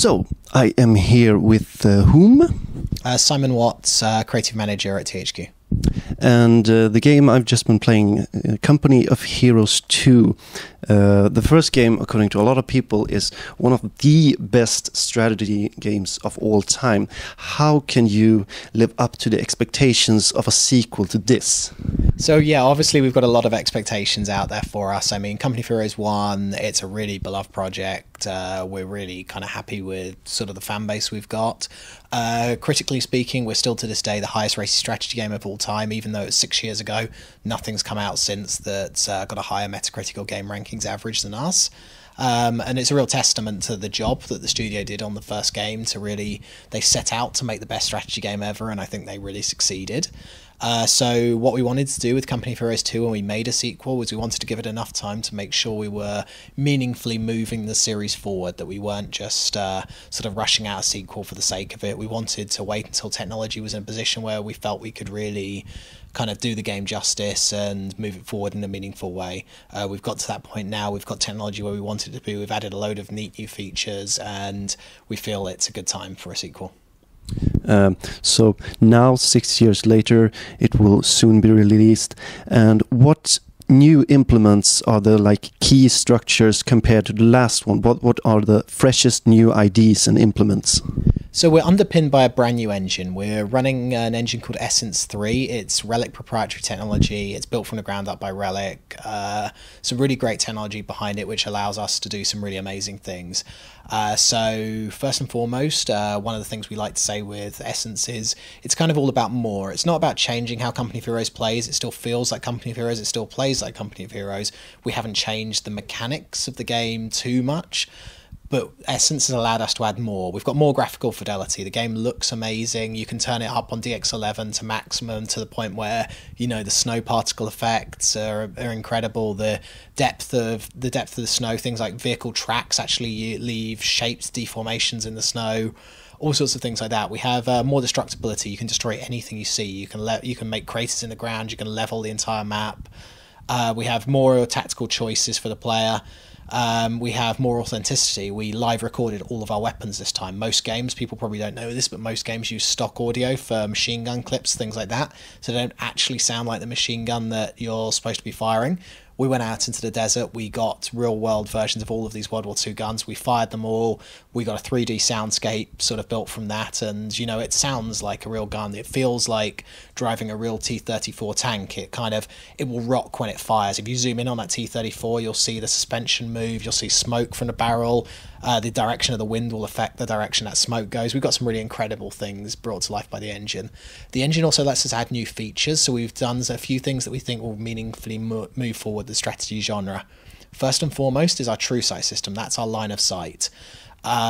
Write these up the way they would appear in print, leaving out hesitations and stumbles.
So, I am here with whom? Simon Watts, Creative Manager at THQ. And the game I've just been playing, Company of Heroes 2. The first game, according to a lot of people, is one of the best strategy games of all time. How can you live up to the expectations of a sequel to this? So yeah, obviously we've got a lot of expectations out there for us. I mean, Company of Heroes 1, it's a really beloved project. We're really kind of happy with sort of the fan base we've got. Critically speaking, we're still to this day the highest rated strategy game of all time, even though it's 6 years ago. Nothing's come out since that's got a higher Metacritic or game rankings average than us. And it's a real testament to the job that the studio did on the first game to really, they set out to make the best strategy game ever, and I think they really succeeded. So what we wanted to do with Company of Heroes 2 when we made a sequel was we wanted to give it enough time to make sure we were meaningfully moving the series forward, that we weren't just sort of rushing out a sequel for the sake of it. We wanted to wait until technology was in a position where we felt we could really kind of do the game justice and move it forward in a meaningful way. We've got to that point now. We've got technology where we want it to be. We've added a load of neat new features, and we feel it's a good time for a sequel. So now, 6 years later, it will soon be released. And what new implements are the key structures compared to the last one? What are the freshest new ideas and implements? So we're underpinned by a brand new engine. We're running an engine called Essence 3. It's Relic proprietary technology. It's built from the ground up by Relic. Some really great technology behind it, which allows us to do some really amazing things. So first and foremost, one of the things we like to say with Essence is it's kind of all about more. It's not about changing how Company of Heroes plays. It still feels like Company of Heroes. It still plays like Company of Heroes. We haven't changed the mechanics of the game too much. But Essence has allowed us to add more. We've got more graphical fidelity. The game looks amazing. You can turn it up on DX11 to maximum, to the point where, you know, the snow particle effects are incredible. The depth of the snow, things like vehicle tracks actually leave shaped deformations in the snow. All sorts of things like that. We have more destructibility. You can destroy anything you see. You can make craters in the ground. You can level the entire map. We have more tactical choices for the player. We have more authenticity. We live recorded all of our weapons this time. Most games, people probably don't know this, but most games use stock audio for machine gun clips, things like that, so they don't actually sound like the machine gun that you're supposed to be firing. We went out into the desert, we got real-world versions of all of these World War II guns, we fired them all, we got a 3D soundscape sort of built from that, and, you know, it sounds like a real gun. It feels like driving a real T-34 tank. It will rock when it fires. If you zoom in on that T-34, you'll see the suspension move, you'll see smoke from the barrel, the direction of the wind will affect the direction that smoke goes. We've got some really incredible things brought to life by the engine. The engine also lets us add new features, so we've done a few things that we think will meaningfully move forward the strategy genre. First and foremost is our true sight system. That's our line of sight.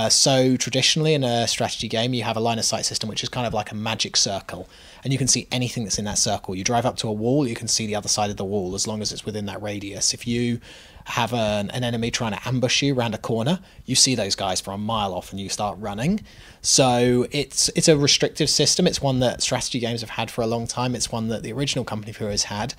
So traditionally in a strategy game, you have a line of sight system which is kind of like a magic circle, and you can see anything that's in that circle. You drive up to a wall, you can see the other side of the wall as long as it's within that radius. If you have an enemy trying to ambush you around a corner, you see those guys from a mile off and you start running. So it's a restrictive system. It's one that strategy games have had for a long time. It's one that the original Company of Heroes had.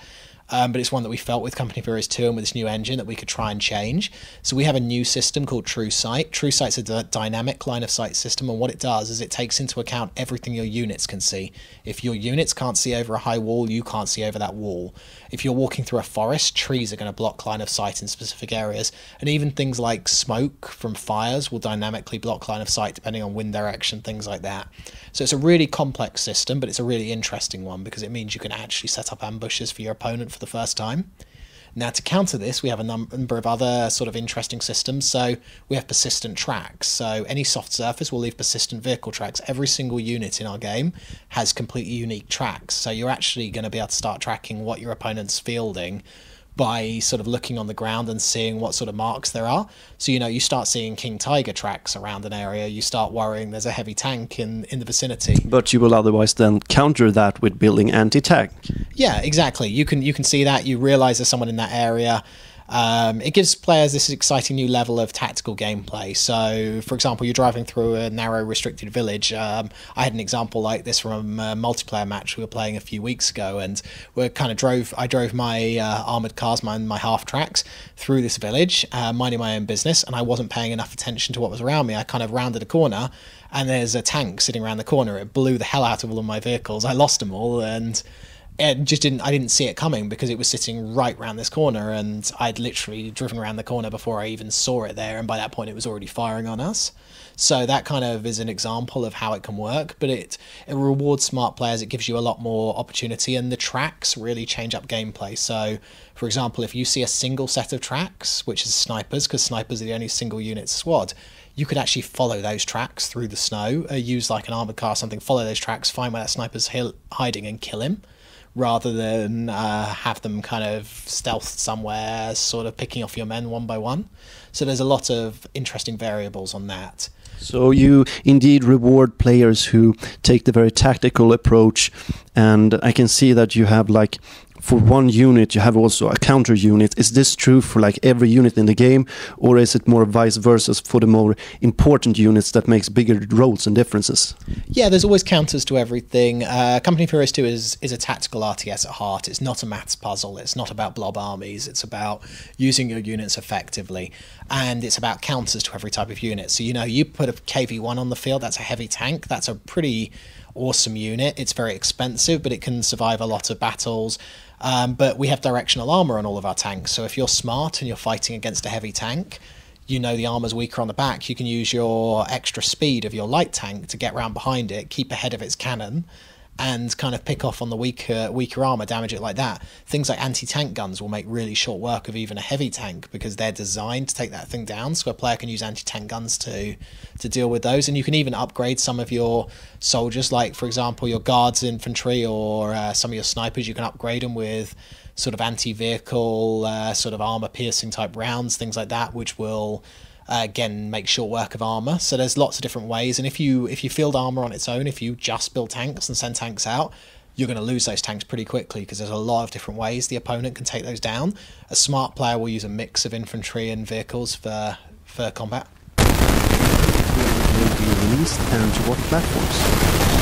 But it's one that we felt with Company of Heroes 2 and with this new engine that we could try and change. So we have a new system called True Sight. True Sight's a dynamic line of sight system, and what it does is it takes into account everything your units can see. If your units can't see over a high wall, you can't see over that wall. If you're walking through a forest, trees are going to block line of sight in specific areas, and even things like smoke from fires will dynamically block line of sight depending on wind direction, things like that. So it's a really complex system, but it's a really interesting one because it means you can actually set up ambushes for your opponent for the first time. Now, to counter this, we have a number of other sort of interesting systems. So we have persistent tracks. So any soft surface will leave persistent vehicle tracks. Every single unit in our game has completely unique tracks. So you're actually going to be able to start tracking what your opponent's fielding by sort of looking on the ground and seeing what sort of marks there are. So, you know, you start seeing King Tiger tracks around an area, you start worrying there's a heavy tank in the vicinity. But you will otherwise then counter that with building anti-tank. Yeah, exactly. You can see that, you realize there's someone in that area. It gives players this exciting new level of tactical gameplay. So, for example, you're driving through a narrow, restricted village. I had an example like this from a multiplayer match we were playing a few weeks ago, and I drove my armoured cars, my half-tracks, through this village, minding my own business, and I wasn't paying enough attention to what was around me. I kind of rounded a corner, and there's a tank sitting around the corner. It blew the hell out of all of my vehicles. I lost them all, and I didn't see it coming because it was sitting right round this corner, and I'd literally driven around the corner before I even saw it there, and by that point it was already firing on us. So that kind of is an example of how it can work, but it rewards smart players. It gives you a lot more opportunity, and the tracks really change up gameplay. So, for example, if you see a single set of tracks, which is snipers, because snipers are the only single unit squad, you could actually follow those tracks through the snow, use like an armoured car or something, follow those tracks, find where that sniper's hiding and kill him, rather than have them kind of stealth somewhere, sort of picking off your men one by one. So there's a lot of interesting variables on that. So you indeed reward players who take the very tactical approach, and I can see that you have, like, for one unit you have also a counter unit. Is this true for like every unit in the game, or is it more vice versa for the more important units that makes bigger roles and differences? Yeah, there's always counters to everything. Company of Heroes 2 is a tactical RTS at heart. It's not a maths puzzle. It's not about blob armies. It's about using your units effectively, and it's about counters to every type of unit. So, you know, you put a KV-1 on the field, that's a heavy tank. That's a pretty awesome unit. It's very expensive, but it can survive a lot of battles. But we have directional armor on all of our tanks, so if you're smart and you're fighting against a heavy tank, you know the armor's weaker on the back, you can use your extra speed of your light tank to get round behind it, keep ahead of its cannon, and kind of pick off on the weaker armor, damage it like that. Things like anti-tank guns will make really short work of even a heavy tank, because they're designed to take that thing down, so a player can use anti-tank guns to deal with those. And you can even upgrade some of your soldiers, like for example your guards infantry or some of your snipers. You can upgrade them with sort of anti-vehicle sort of armor piercing type rounds, things like that, which will again make short work of armor. So there's lots of different ways, and if you field armor on its own, if you just build tanks and send tanks out, you're going to lose those tanks pretty quickly, because there's a lot of different ways the opponent can take those down. A smart player will use a mix of infantry and vehicles for combat. Will be released, and to what platforms?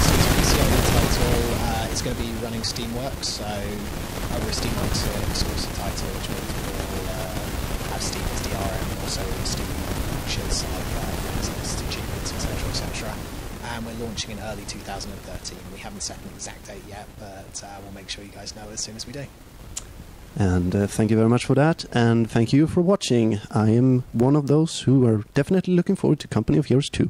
So it's PC only title. It's going to be running Steamworks, so over Steamworks exclusive title, which means we'll have Steam as DRM, and also Steam launches like achievements, etc., etc. And we're launching in early 2013. We haven't set an exact date yet, but we'll make sure you guys know as soon as we do. And thank you very much for that, and thank you for watching. I am one of those who are definitely looking forward to Company of Heroes 2.